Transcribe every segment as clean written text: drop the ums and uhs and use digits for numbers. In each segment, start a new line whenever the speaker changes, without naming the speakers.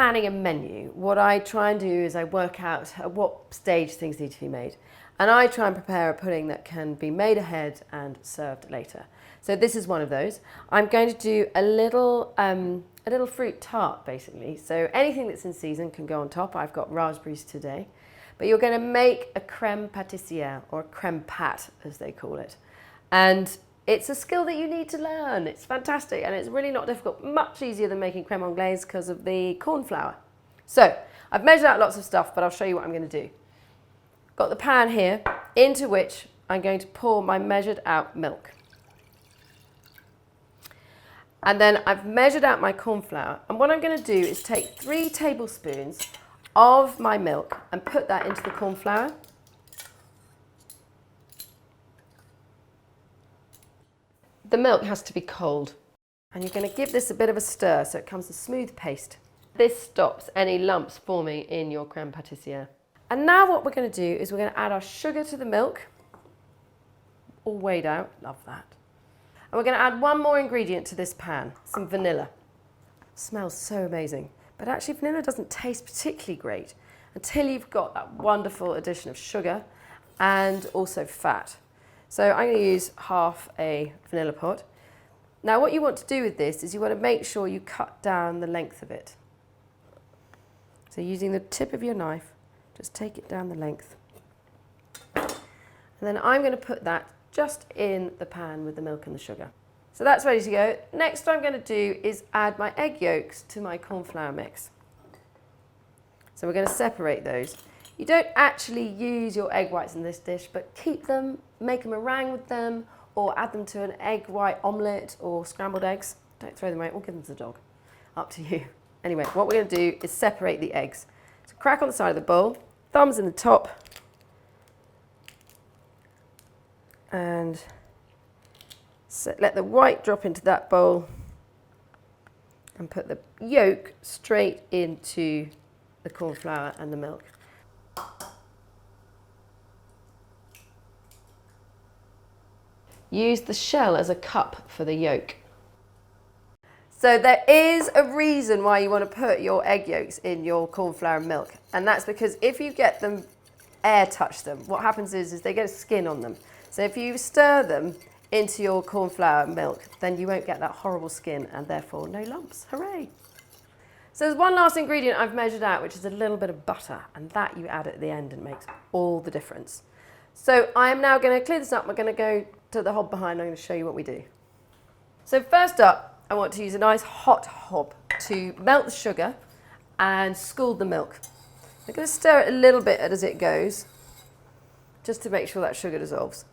planning a menu, what I try and do is I work out at what stage things need to be made. And I try and prepare a pudding that can be made ahead and served later. So this is one of those. I'm going to do a little fruit tart, basically. So anything that's in season can go on top. I've got raspberries today. But you're going to make a crème pâtissière, or a crème pâte, as they call it. And it's a skill that you need to learn. It's fantastic, and it's really not difficult. Much easier than making crème anglaise because of the corn flour. So I've measured out lots of stuff, but I'll show you what I'm going to do. Got the pan here, into which I'm going to pour my measured out milk. And then I've measured out my corn flour. And what I'm going to do is take 3 tablespoons of my milk and put that into the corn flour. The milk has to be cold. And you're going to give this a bit of a stir so it comes a smooth paste. This stops any lumps forming in your crème pâtissière. And now what we're going to do is we're going to add our sugar to the milk, all weighed out, love that. And we're going to add one more ingredient to this pan, some vanilla. It smells so amazing, but actually vanilla doesn't taste particularly great until you've got that wonderful addition of sugar and also fat. So I'm going to use half a vanilla pod. Now what you want to do with this is you want to make sure you cut down the length of it. So using the tip of your knife, just take it down the length. And then I'm going to put that just in the pan with the milk and the sugar. So that's ready to go. Next what I'm going to do is add my egg yolks to my corn flour mix. So we're going to separate those. You don't actually use your egg whites in this dish, but keep them, make a meringue with them, or add them to an egg white omelette or scrambled eggs. Don't throw them out, or give them to the dog. Up to you. Anyway, what we're going to do is separate the eggs. So crack on the side of the bowl, thumbs in the top, and let the white drop into that bowl and put the yolk straight into the corn flour and the milk. Use the shell as a cup for the yolk. So there is a reason why you want to put your egg yolks in your corn flour and milk, and that's because if you get them, air touch them, what happens is they get a skin on them. So if you stir them into your corn flour and milk, then you won't get that horrible skin and therefore no lumps. Hooray! So there's one last ingredient I've measured out, which is a little bit of butter, and that you add at the end and makes all the difference. So I am now going to clear this up. We're going to go to the hob behind. I'm going to show you what we do. So first up, I want to use a nice hot hob to melt the sugar and scald the milk. I'm going to stir it a little bit as it goes, just to make sure that sugar dissolves.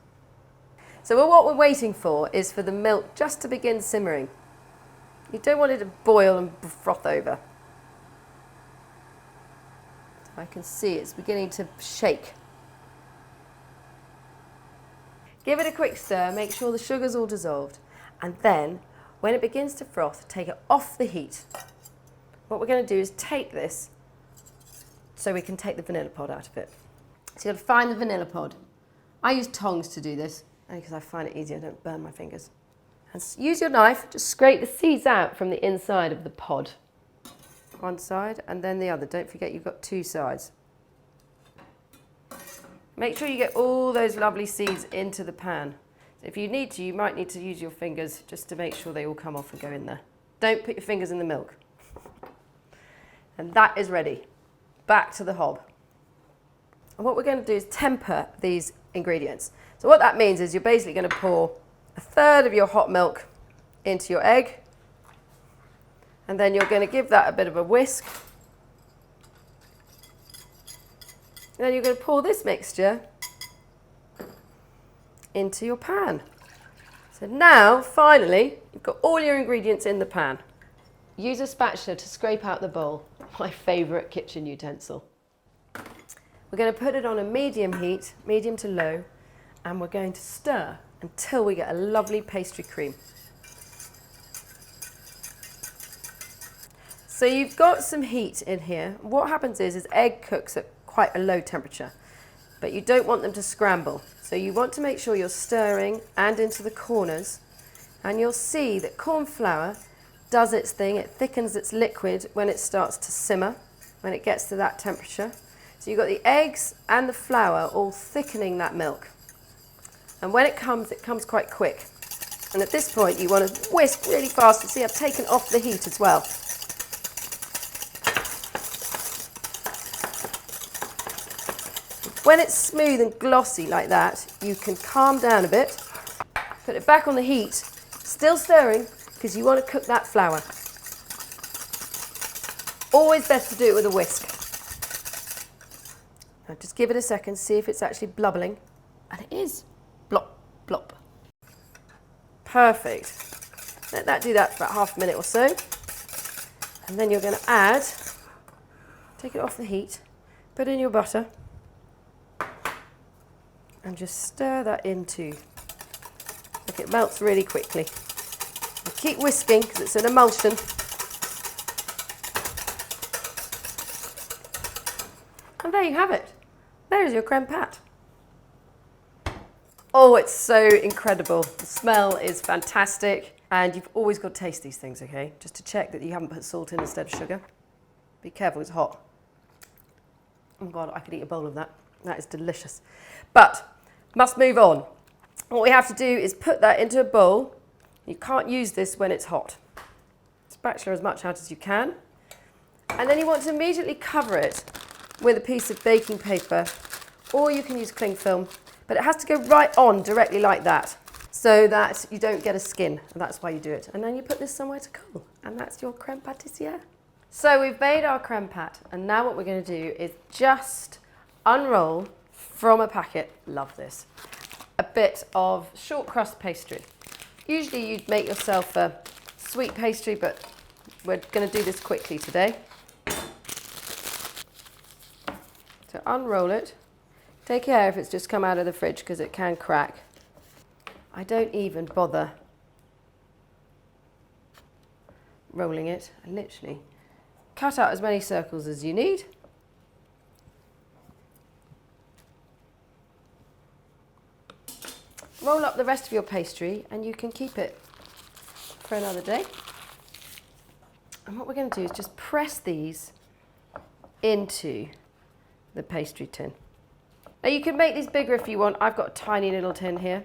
So what we're waiting for is for the milk just to begin simmering. You don't want it to boil and froth over. I can see it's beginning to shake. Give it a quick stir, make sure the sugar's all dissolved, and then when it begins to froth, take it off the heat. What we're going to do is take this so we can take the vanilla pod out of it. So you've got to find the vanilla pod. I use tongs to do this because I find it easier, I don't burn my fingers. And use your knife, just scrape the seeds out from the inside of the pod. One side and then the other. Don't forget you've got 2 sides. Make sure you get all those lovely seeds into the pan. If you need to, you might need to use your fingers just to make sure they all come off and go in there. Don't put your fingers in the milk. And that is ready. Back to the hob. And what we're going to do is temper these ingredients. So what that means is you're basically going to pour 1/3 of your hot milk into your egg, and then you're going to give that a bit of a whisk. And then you're going to pour this mixture into your pan. So now, finally, you've got all your ingredients in the pan. Use a spatula to scrape out the bowl, my favourite kitchen utensil. We're going to put it on a medium heat, medium to low, and we're going to stir until we get a lovely pastry cream. So you've got some heat in here. What happens is egg cooks at quite a low temperature, but you don't want them to scramble. So you want to make sure you're stirring and into the corners, and you'll see that corn flour does its thing. It thickens its liquid when it starts to simmer, when it gets to that temperature. So you've got the eggs and the flour all thickening that milk. And when it comes quite quick. And at this point, you want to whisk really fast. You see, I've taken off the heat as well. When it's smooth and glossy like that, you can calm down a bit, put it back on the heat, still stirring, because you want to cook that flour. Always best to do it with a whisk. Now just give it a second, see if it's actually bubbling. And it is. Blop, blop. Perfect. Let that do that for about half a minute or so. And then you're going to add, take it off the heat, put in your butter, and just stir that into. Look, it melts really quickly. And keep whisking because it's an emulsion. And there you have it. There's your crème pat. Oh, it's so incredible. The smell is fantastic. And you've always got to taste these things, okay? Just to check that you haven't put salt in instead of sugar. Be careful, it's hot. Oh God, I could eat a bowl of that. That is delicious. But, must move on. What we have to do is put that into a bowl. You can't use this when it's hot. Spatula as much out as you can. And then you want to immediately cover it with a piece of baking paper, or you can use cling film, but it has to go right on directly like that, so that you don't get a skin, and that's why you do it. And then you put this somewhere to cool, and that's your crème pâtissière. So we've made our crème pat, and now what we're going to do is just unroll from a packet, love this, a bit of short crust pastry. Usually you'd make yourself a sweet pastry, but we're going to do this quickly today. So unroll it. Take care if it's just come out of the fridge because it can crack. I don't even bother rolling it. I literally cut out as many circles as you need. Roll up the rest of your pastry and you can keep it for another day. And what we're going to do is just press these into the pastry tin. Now you can make these bigger if you want. I've got a tiny little tin here.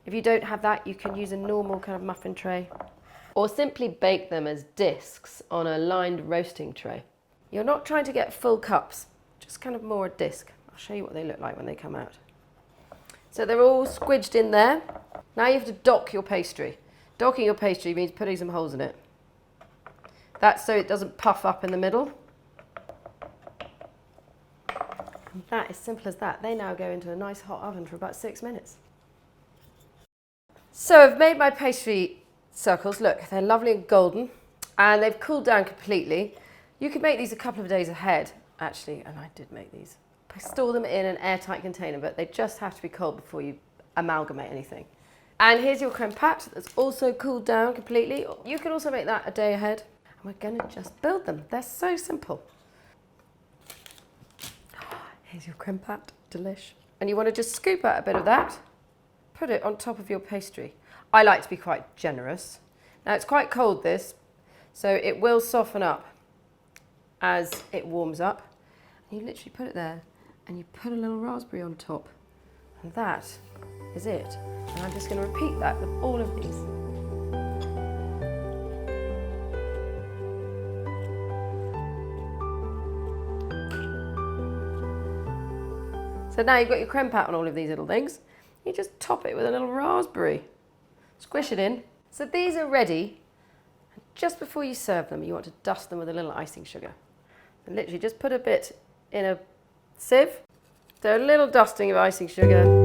If you don't have that, you can use a normal kind of muffin tray, or simply bake them as discs on a lined roasting tray. You're not trying to get full cups, just kind of more a disc. I'll show you what they look like when they come out. So they're all squidged in there. Now you have to dock your pastry. Docking your pastry means putting some holes in it. That's so it doesn't puff up in the middle. And that is simple as that. They now go into a nice hot oven for about 6 minutes. So I've made my pastry circles. Look, they're lovely and golden, and they've cooled down completely. You can make these a couple of days ahead, actually, and I did make these. Store them in an airtight container, but they just have to be cold before you amalgamate anything. And here's your crème pat that's also cooled down completely. You can also make that a day ahead. And we're going to just build them. They're so simple. Here's your crème pat, delish. And you want to just scoop out a bit of that, put it on top of your pastry. I like to be quite generous. Now it's quite cold this, so it will soften up as it warms up. And you literally put it there and you put a little raspberry on top. And that is it. And I'm just going to repeat that with all of these. So now you've got your crème pat on all of these little things. You just top it with a little raspberry. Squish it in. So these are ready. And just before you serve them, you want to dust them with a little icing sugar. And literally just put a bit in a sieve. So a little dusting of icing sugar.